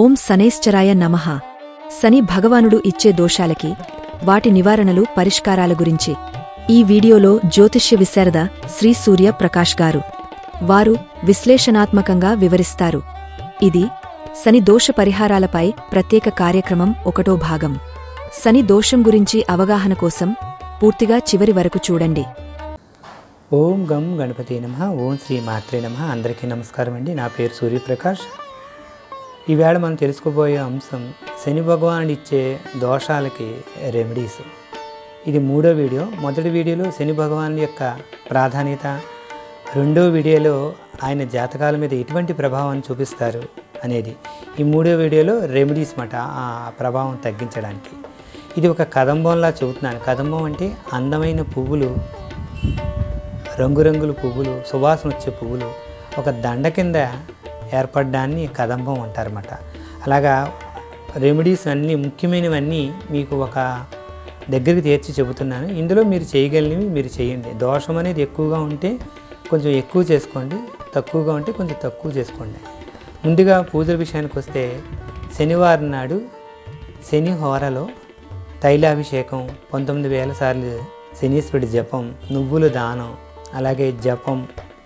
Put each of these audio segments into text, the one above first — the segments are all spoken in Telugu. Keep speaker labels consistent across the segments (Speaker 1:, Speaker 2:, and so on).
Speaker 1: ఓం శనైశ్చరాయ నమః. శని భగవానుడు ఇచ్చే దోషాలకి, వాటి నివారణలు, పరిష్కారాల గురించి ఈ వీడియోలో జ్యోతిష్య విశారద శ్రీ సూర్య ప్రకాష్ గారు వారు విశ్లేషణాత్మకంగా వివరిస్తారు. ఇది శని దోష పరిహారాలపై ప్రత్యేక కార్యక్రమం 1వ భాగం. శని దోషం గురించి అవగాహన కోసం పూర్తిగా చివరి వరకు చూడండి.
Speaker 2: ఓం గం గణపతి నమః. ఓం శ్రీ మాత్రే నమః. అందరికీ నమస్కారం అండి. నా పేరు సూర్యప్రకాష్. ఈవేళ మనం తెలుసుకోబోయే అంశం శని భగవానుడు ఇచ్చే దోషాలకి రెమెడీస్. ఇది 3వ వీడియో. మొదటి వీడియోలో శని భగవానుడి యొక్క ప్రాధాన్యత, రెండో వీడియోలో ఆయన జాతకాల మీద ఎటువంటి ప్రభావాన్ని చూపిస్తారు అనేది, ఈ 3వ వీడియోలో రెమెడీస్ మాట ఆ ప్రభావం తగ్గించడానికి. ఇది ఒక కదంబంలా చెబుతున్నాను. కదంబం అంటే అందమైన పువ్వులు, రంగురంగుల పువ్వులు, సువాసన వచ్చే పువ్వులు ఒక దండ కింద ఏర్పడ్డాన్ని కదంబం అంటారన్నమాట. అలాగా రెమెడీస్ అన్నీ, ముఖ్యమైనవన్నీ మీకు ఒక దగ్గరికి తీర్చి చెబుతున్నాను. ఇందులో మీరు చేయగలిగినవి మీరు చేయండి. దోషం అనేది ఎక్కువగా ఉంటే కొంచెం ఎక్కువ చేసుకోండి, తక్కువగా ఉంటే కొంచెం తక్కువ చేసుకోండి. ముందుగా పూజల విషయానికి వస్తే, శనివారం నాడు శని హోరలో తైలాభిషేకం, 19,000 సార్లు శనీశ్వరుడి జపం, నువ్వుల దానం, అలాగే జపం,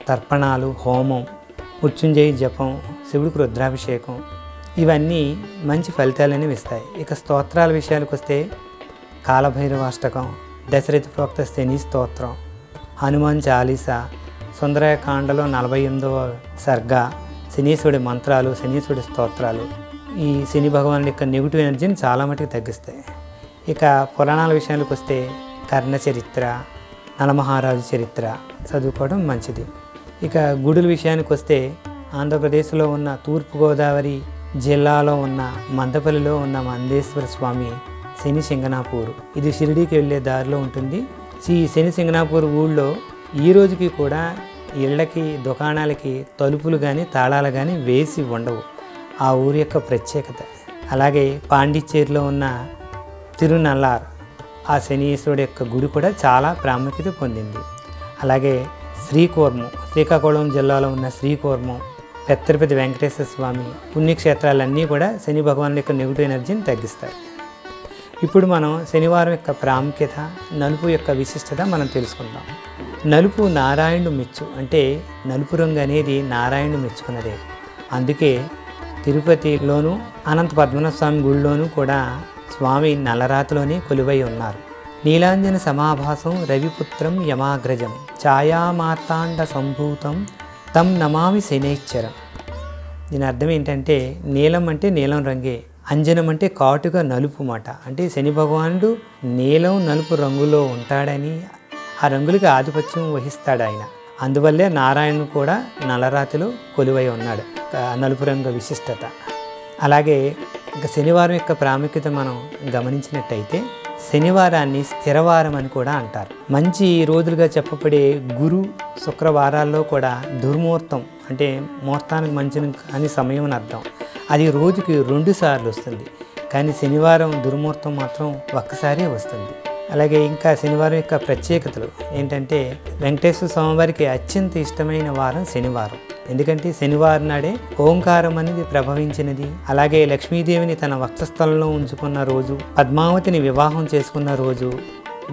Speaker 2: తర్పణాలు, హోమం, మృత్యుంజయ జపం, శివుడికి రుద్రాభిషేకం, ఇవన్నీ మంచి ఫలితాలనే ఇస్తాయి. ఇక స్తోత్రాల విషయానికి వస్తే, కాలభైరవాష్టకం, దశరథ ప్రోక్త శని స్తోత్రం, హనుమాన్ చాలీసా, సుందరకాండలో 48వ సర్గ, శనీశ్వరుడి మంత్రాలు, శనీశ్వరుడి స్తోత్రాలు ఈ శని భగవానుడి యొక్క నెగిటివ్ ఎనర్జీని చాలా మటుకు తగ్గిస్తాయి. ఇక పురాణాల విషయానికి వస్తే, కర్ణ చరిత్ర, నలమహారాజు చరిత్ర చదువుకోవడం మంచిది. ఇక గుడుల విషయానికి వస్తే, ఆంధ్రప్రదేశ్లో ఉన్న తూర్పుగోదావరి జిల్లాలో ఉన్న మందపల్లిలో ఉన్న మందేశ్వర స్వామి శని సింగనాపూర్, ఇది షిరిడీకి వెళ్ళే దారిలో ఉంటుంది. ఈ శని సింగనాపూర్ ఊళ్ళో ఈ రోజుకి కూడా ఇళ్ళకి, దుకాణాలకి తలుపులు కానీ తాళాలు కానీ వేసి ఉండవు. ఆ ఊరి యొక్క ప్రత్యేకత. అలాగే పాండిచ్చేరిలో ఉన్న తిరునల్లార్, ఆ శనీశ్వరుడు యొక్క గుడి కూడా చాలా ప్రాముఖ్యత పొందింది. అలాగే శ్రీకూర్మం, శ్రీకాకుళం జిల్లాలో ఉన్న శ్రీకూర్మం, పెత్తరపతి వెంకటేశ్వర స్వామి పుణ్యక్షేత్రాలన్నీ కూడా శని భగవాన్ యొక్క నెగిటివ్ ఎనర్జీని తగ్గిస్తాయి. ఇప్పుడు మనం శనివారం యొక్క ప్రాముఖ్యత, నలుపు యొక్క విశిష్టత మనం తెలుసుకుందాం. నలుపు నారాయణుడు మెచ్చు, అంటే నలుపు రంగు అనేది నారాయణుడు మెచ్చుకున్నదే. అందుకే తిరుపతిలోను, అనంత పద్మనాభ స్వామి గుడిలోనూ కూడా స్వామి నల్లరాతిలోనే కొలువై ఉన్నారు. నీలాంజన సమాభాసం రవిపుత్రం యమాగ్రజం ఛాయామార్తాండ సంభూతం తం నమామి శనైశ్చరం. దీని అర్థం ఏంటంటే, నీలం అంటే నీలం రంగే, అంజనం అంటే కాటుగా నలుపు మాట. అంటే శని భగవానుడు నీలం నలుపు రంగులో ఉంటాడని, ఆ రంగులకి ఆధిపత్యం వహిస్తాడు ఆయన. అందువల్లే నారాయణుడు కూడా నల్లరాతిలో కొలువై ఉన్నాడు, నలుపు రంగు విశిష్టత. అలాగే ఇంకా శనివారం యొక్క ప్రాముఖ్యత మనం గమనించినట్టయితే, శనివారాన్ని స్థిరవారం అని కూడా అంటారు. మంచి రోజులుగా చెప్పబడే గురు, శుక్రవారాల్లో కూడా దుర్ముహూర్తం, అంటే ముహూర్తానికి మంచి అని సమయం అని అర్థం. అది రోజుకి 2 సార్లు వస్తుంది. కానీ శనివారం దుర్ముహూర్తం మాత్రం ఒక్కసారే వస్తుంది. అలాగే ఇంకా శనివారం యొక్క ప్రత్యేకతలు ఏంటంటే, వెంకటేశ్వర స్వామివారికి అత్యంత ఇష్టమైన వారం శనివారం. ఎందుకంటే శనివారం నాడే ఓంకారం అనేది ప్రభవించినది. అలాగే లక్ష్మీదేవిని తన వక్షస్థలంలో ఉంచుకున్న రోజు, పద్మావతిని వివాహం చేసుకున్న రోజు,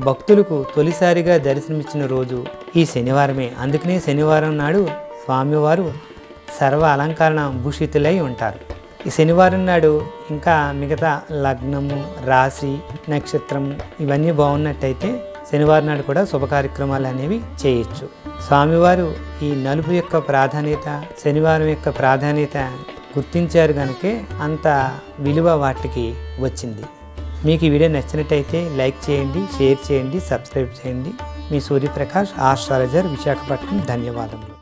Speaker 2: భక్తులకు తొలిసారిగా దర్శనమిచ్చిన రోజు ఈ శనివారమే. అందుకనే శనివారం నాడు స్వామివారు సర్వ అలంకరణ భూషితులై ఉంటారు. ఈ శనివారం నాడు ఇంకా మిగతా లగ్నము, రాశి, నక్షత్రము ఇవన్నీ బాగున్నట్టయితే శనివారం నాడు కూడా శుభ కార్యక్రమాలు అనేవి చేయొచ్చు. స్వామివారు ఈ నలుపు యొక్క ప్రాధాన్యత, శనివారం యొక్క ప్రాధాన్యత గుర్తించారు కనుకే అంత విలువ వాటికి వచ్చింది. మీకు ఈ వీడియో నచ్చినట్టయితే లైక్ చేయండి, షేర్ చేయండి, సబ్స్క్రైబ్ చేయండి. మీ సూర్యప్రకాష్, ఆస్ట్రాలజర్, విశాఖపట్నం. ధన్యవాదములు.